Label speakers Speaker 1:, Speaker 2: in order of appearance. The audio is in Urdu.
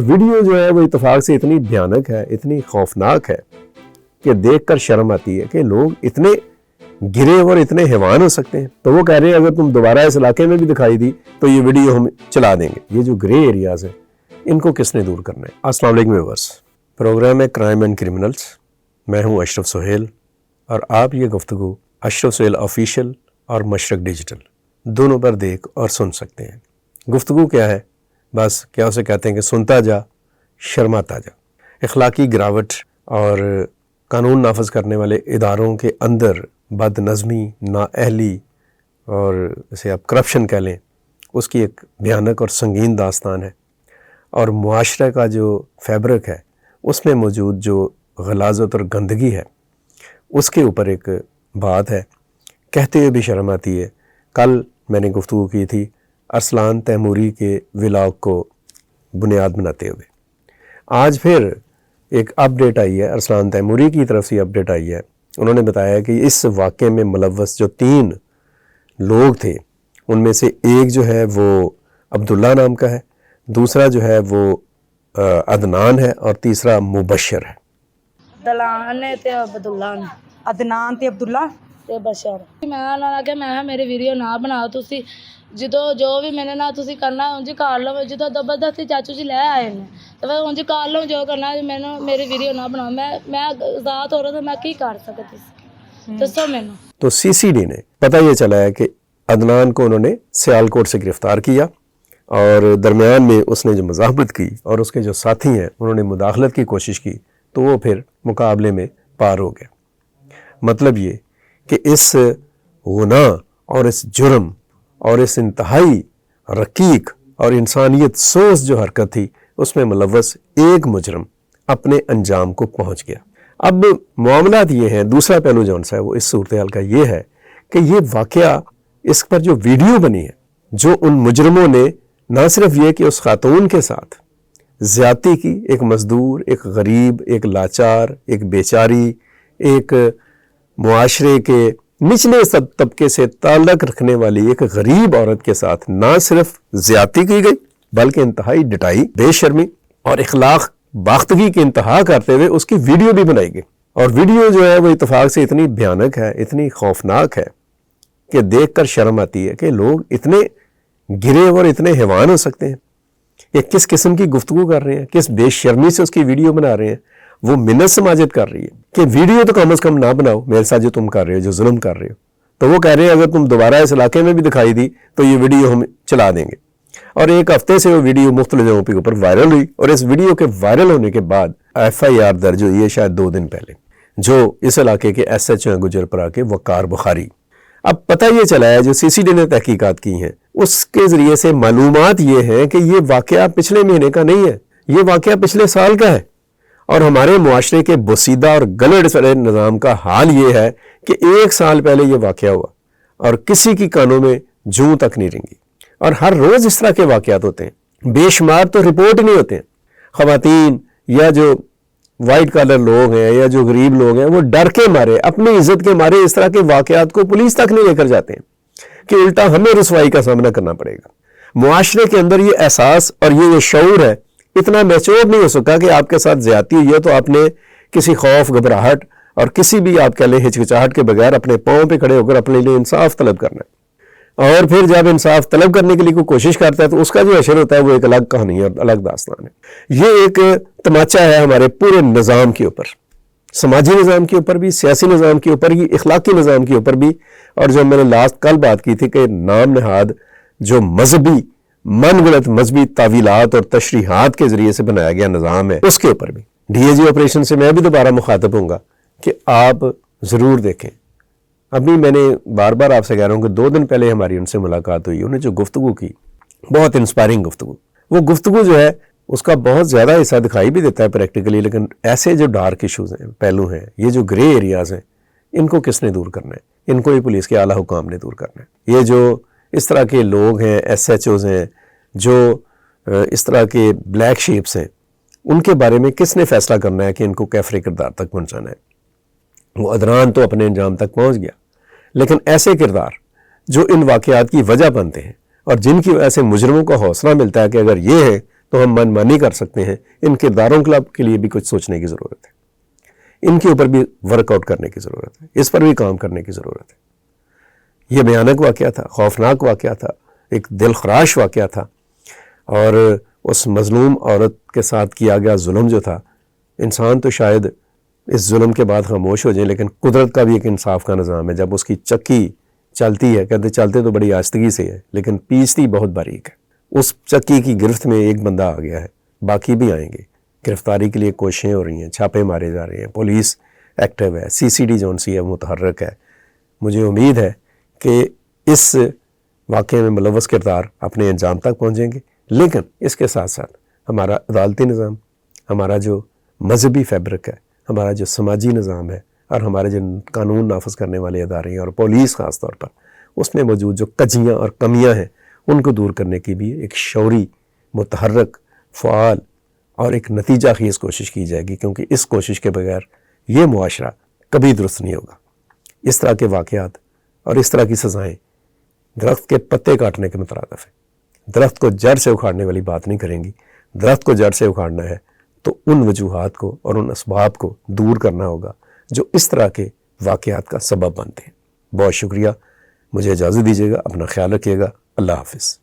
Speaker 1: ویڈیو جو ہے وہ اتفاق سے اتنی بھیانک ہے، اتنی خوفناک ہے کہ دیکھ کر شرم آتی ہے کہ لوگ اتنے گرے اور اتنے حیوان ہو سکتے ہیں۔ تو وہ کہہ رہے ہیں اگر تم دوبارہ اس علاقے میں بھی دکھائی دی تو یہ ویڈیو ہم چلا دیں گے۔ یہ جو گرے ایریاز ہیں ان کو کس نے دور کرنا ہے؟ السلام علیکم ویورز، پروگرام ہے کرائم اینڈ کرمنلز، میں ہوں اشرف سہیل اور آپ یہ گفتگو اشرف سہیل آفیشیل اور مشرق ڈیجیٹل دونوں پر دیکھ اور سن سکتے ہیں۔ گفتگو کیا ہے؟ بس کیا اسے کہتے ہیں کہ سنتا جا شرماتا جا۔ اخلاقی گراوٹ اور قانون نافذ کرنے والے اداروں کے اندر بد نظمی، نااہلی اور اسے آپ کرپشن کہہ لیں، اس کی ایک بھیانک اور سنگین داستان ہے، اور معاشرے کا جو فیبرک ہے اس میں موجود جو غلاظت اور گندگی ہے اس کے اوپر ایک بات ہے، کہتے ہوئے بھی شرم آتی ہے۔ کل میں نے گفتگو کی تھی ارسلان تیموری کے ولاگ کو بنیاد بناتے ہوئے، آج پھر ایک اپڈیٹ آئی ہے، ارسلان تیموری کی طرف سے اپڈیٹ آئی ہے۔ انہوں نے بتایا کہ اس واقعے میں ملوث جو 3 لوگ تھے ان میں سے ایک جو ہے وہ عبداللہ نام کا ہے، دوسرا جو ہے وہ عدنان ہے، اور تیسرا مبشر ہے۔
Speaker 2: عدنان تے عبداللہ نے
Speaker 3: عدنان تے عبداللہ
Speaker 2: تے بشر میں ਉਹਨਾਂ ਨਾਲ ਕਿ ਮੈਂ ਮੇਰੇ ਵੀਡੀਓ ਨਾ ਬਣਾਓ ਤੁਸੀਂ, ਜਦੋਂ ਜੋ ਵੀ ਮੈਨੇ ਨਾ ਤੁਸੀਂ ਕਰਨਾ ਉਂਝ ਕਰ ਲਓ, ਜਦੋਂ ਜ਼ਬਰਦਸਤੀ ਚਾਚੂ ਜੀ ਲੈ ਆਏ ਨੇ ਤਾਂ ਫਿਰ ਉਂਝ ਕਰ ਲਓ ਜੋ ਕਰਨਾ, ਮੈਨੂੰ ਮੇਰੀ ਵੀਡੀਓ ਨਾ ਬਣਾਓ। ਮੈਂ ਆਜ਼ਾਦ ਹੋ ਰਹਾ ਤਾਂ ਮੈਂ ਕੀ ਕਰ ਸਕਦੀ ਸੀ, ਦੱਸੋ ਮੈਨੂੰ۔
Speaker 1: تو سی سی ڈی نے پتہ یہ چلا ہے کہ عدنان کو انہوں نے سیالکوٹ سے گرفتار کیا، اور درمیان میں اس نے جو مزاحمت کی اور اس کے جو ساتھی ہیں انہوں نے مداخلت کی کوشش کی تو وہ پھر مقابلے میں پار ہو گیا۔ مطلب یہ کہ اس گناہ اور اس جرم اور اس انتہائی رقیق اور انسانیت سوز جو حرکت تھی اس میں ملوث ایک مجرم اپنے انجام کو پہنچ گیا۔ اب معاملات یہ ہیں، دوسرا پہلو جون سا ہے وہ اس صورتحال کا یہ ہے کہ یہ واقعہ، اس پر جو ویڈیو بنی ہے، جو ان مجرموں نے نہ صرف یہ کہ اس خاتون کے ساتھ زیادتی کی، ایک مزدور، ایک غریب، ایک لاچار، ایک بیچاری، ایک معاشرے کے نچلے طبقے سے تعلق رکھنے والی ایک غریب عورت کے ساتھ نہ صرف زیادتی کی گئی بلکہ انتہائی ڈٹائی، بے شرمی اور اخلاق باختگی کی انتہا کرتے ہوئے اس کی ویڈیو بھی بنائی گئی۔ اور ویڈیو جو ہے وہ اتفاق سے اتنی بھیانک ہے، اتنی خوفناک ہے کہ دیکھ کر شرم آتی ہے کہ لوگ اتنے گرے اور اتنے حیوان ہو سکتے ہیں۔ یہ کس قسم کی گفتگو کر رہے ہیں، کس بے شرمی سے اس کی ویڈیو بنا رہے ہیں۔ وہ منت سماجت کر رہی ہے کہ ویڈیو تو کم از کم نہ بناؤ میرے ساتھ جو تم کر رہے ہو، جو ظلم کر رہے ہو۔ تو وہ کہہ رہے ہیں اگر تم دوبارہ اس علاقے میں بھی دکھائی دی تو یہ ویڈیو ہم چلا دیں گے، اور ایک ہفتے سے وہ ویڈیو مختلف جگہوں کے اوپر وائرل ہوئی، اور اس ویڈیو کے وائرل ہونے کے بعد FIR درج ہوئی ہے شاید 2 دن پہلے، جو اس علاقے کے SHO ہیں گجرپورہ کے وقار بخاری۔ اب پتہ یہ چلا ہے جو CCD نے تحقیقات کی ہیں اس کے ذریعے سے معلومات یہ ہیں کہ یہ واقعہ پچھلے مہینے کا نہیں ہے، یہ واقعہ پچھلے سال کا ہے، اور ہمارے معاشرے کے بوسیدہ اور گلڑ سڑے نظام کا حال یہ ہے کہ 1 سال پہلے یہ واقعہ ہوا اور کسی کی کانوں میں جوں تک نہیں رنگی، اور ہر روز اس طرح کے واقعات ہوتے ہیں، بے شمار تو رپورٹ نہیں ہوتے ہیں۔ خواتین یا جو وائٹ کالر لوگ ہیں یا جو غریب لوگ ہیں وہ ڈر کے مارے، اپنی عزت کے مارے اس طرح کے واقعات کو پولیس تک نہیں لے کر جاتے ہیں کہ الٹا ہمیں رسوائی کا سامنا کرنا پڑے گا۔ معاشرے کے اندر یہ احساس اور یہ شعور ہے، اتنا میچور نہیں ہو سکا کہ آپ کے ساتھ زیادتی ہوئی ہے تو آپ نے کسی خوف، گھبراہٹ اور کسی بھی آپ کہہ لیں ہچکچاہٹ کے بغیر اپنے پاؤں پہ کھڑے ہو کر اپنے لیے انصاف طلب کرنا ہے۔ اور پھر جب انصاف طلب کرنے کے لیے کوئی کوشش کرتا ہے تو اس کا جو اشر ہوتا ہے وہ ایک الگ کہانی اور الگ داستان ہے۔ یہ ایک تماچا ہے ہمارے پورے نظام کے اوپر، سماجی نظام کے اوپر بھی، سیاسی نظام کے اوپر بھی، اخلاقی نظام کے اوپر بھی، اور جو میں نے کل بات کی تھی کہ نام نہاد جو مذہبی من گڑت مذہبی تعویلات اور تشریحات کے ذریعے سے بنایا گیا نظام ہے اس کے اوپر بھی۔ DAG آپریشن سے میں بھی دوبارہ مخاطب ہوں گا کہ آپ ضرور دیکھیں۔ ابھی میں نے بار بار آپ سے کہہ رہا ہوں کہ 2 دن پہلے ہماری ان سے ملاقات ہوئی، انہیں جو گفتگو کی بہت انسپائرنگ گفتگو، وہ گفتگو جو ہے اس کا بہت زیادہ حصہ دکھائی بھی دیتا ہے پریکٹیکلی، لیکن ایسے جو ڈارک ایشوز ہیں، پہلو ہیں، یہ جو گرے ایریاز ہیں، ان کو کس نے دور کرنا ہے؟ ان کو یہ پولیس کے اعلیٰ حکام نے دور کرنا ہے۔ یہ جو اس طرح کے لوگ ہیں، SHOs ہیں، جو اس طرح کے بلیک شیپس ہیں، ان کے بارے میں کس نے فیصلہ کرنا ہے کہ ان کو کیفر کردار تک پہنچانا ہے؟ وہ عدنان تو اپنے انجام تک پہنچ گیا، لیکن ایسے کردار جو ان واقعات کی وجہ بنتے ہیں اور جن کی وجہ سے مجرموں کو حوصلہ ملتا ہے کہ اگر یہ ہے تو ہم منمانی کر سکتے ہیں. ان کرداروں کے لیے بھی کچھ سوچنے کی ضرورت ہے, ان کے اوپر بھی ورک آؤٹ کرنے کی ضرورت ہے, اس پر بھی کام کرنے کی ضرورت ہے. یہ بھیانک واقعہ تھا, خوفناک واقعہ تھا, ایک دل خراش واقعہ تھا, اور اس مظلوم عورت کے ساتھ کیا گیا ظلم جو تھا, انسان تو شاید اس ظلم کے بعد خاموش ہو جائیں, لیکن قدرت کا بھی ایک انصاف کا نظام ہے. جب اس کی چکی چلتی ہے, کہتے چلتے تو بڑی آہستگی سے ہے لیکن پیستی بہت باریک ہے, اس چکی کی گرفت میں ایک بندہ آ گیا ہے, باقی بھی آئیں گے. گرفتاری کے لیے کوششیں ہو رہی ہیں, چھاپے مارے جا رہے ہیں, پولیس ایکٹیو ہے, CCD جون سی ہے متحرک ہے. مجھے امید ہے کہ اس واقعے میں ملوث کردار اپنے انجام تک پہنچیں گے, لیکن اس کے ساتھ ساتھ ہمارا عدالتی نظام, ہمارا جو مذہبی فیبرک ہے, ہمارا جو سماجی نظام ہے, اور ہمارے جو قانون نافذ کرنے والے ادارے ہیں اور پولیس خاص طور پر, اس میں موجود جو کجیاں اور کمیاں ہیں ان کو دور کرنے کی بھی ایک شعوری, متحرک, فعال اور ایک نتیجہ خیز کوشش کی جائے گی, کیونکہ اس کوشش کے بغیر یہ معاشرہ کبھی درست نہیں ہوگا. اس طرح کے واقعات اور اس طرح کی سزائیں درخت کے پتے کاٹنے کے مترادف ہیں. درخت کو جڑ سے اکھاڑنے والی بات نہیں کریں گی. درخت کو جڑ سے اکھاڑنا ہے تو ان وجوہات کو اور ان اسباب کو دور کرنا ہوگا جو اس طرح کے واقعات کا سبب بنتے ہیں. بہت شکریہ, مجھے اجازت دیجیے گا, اپنا خیال رکھیے گا. اللہ حافظ.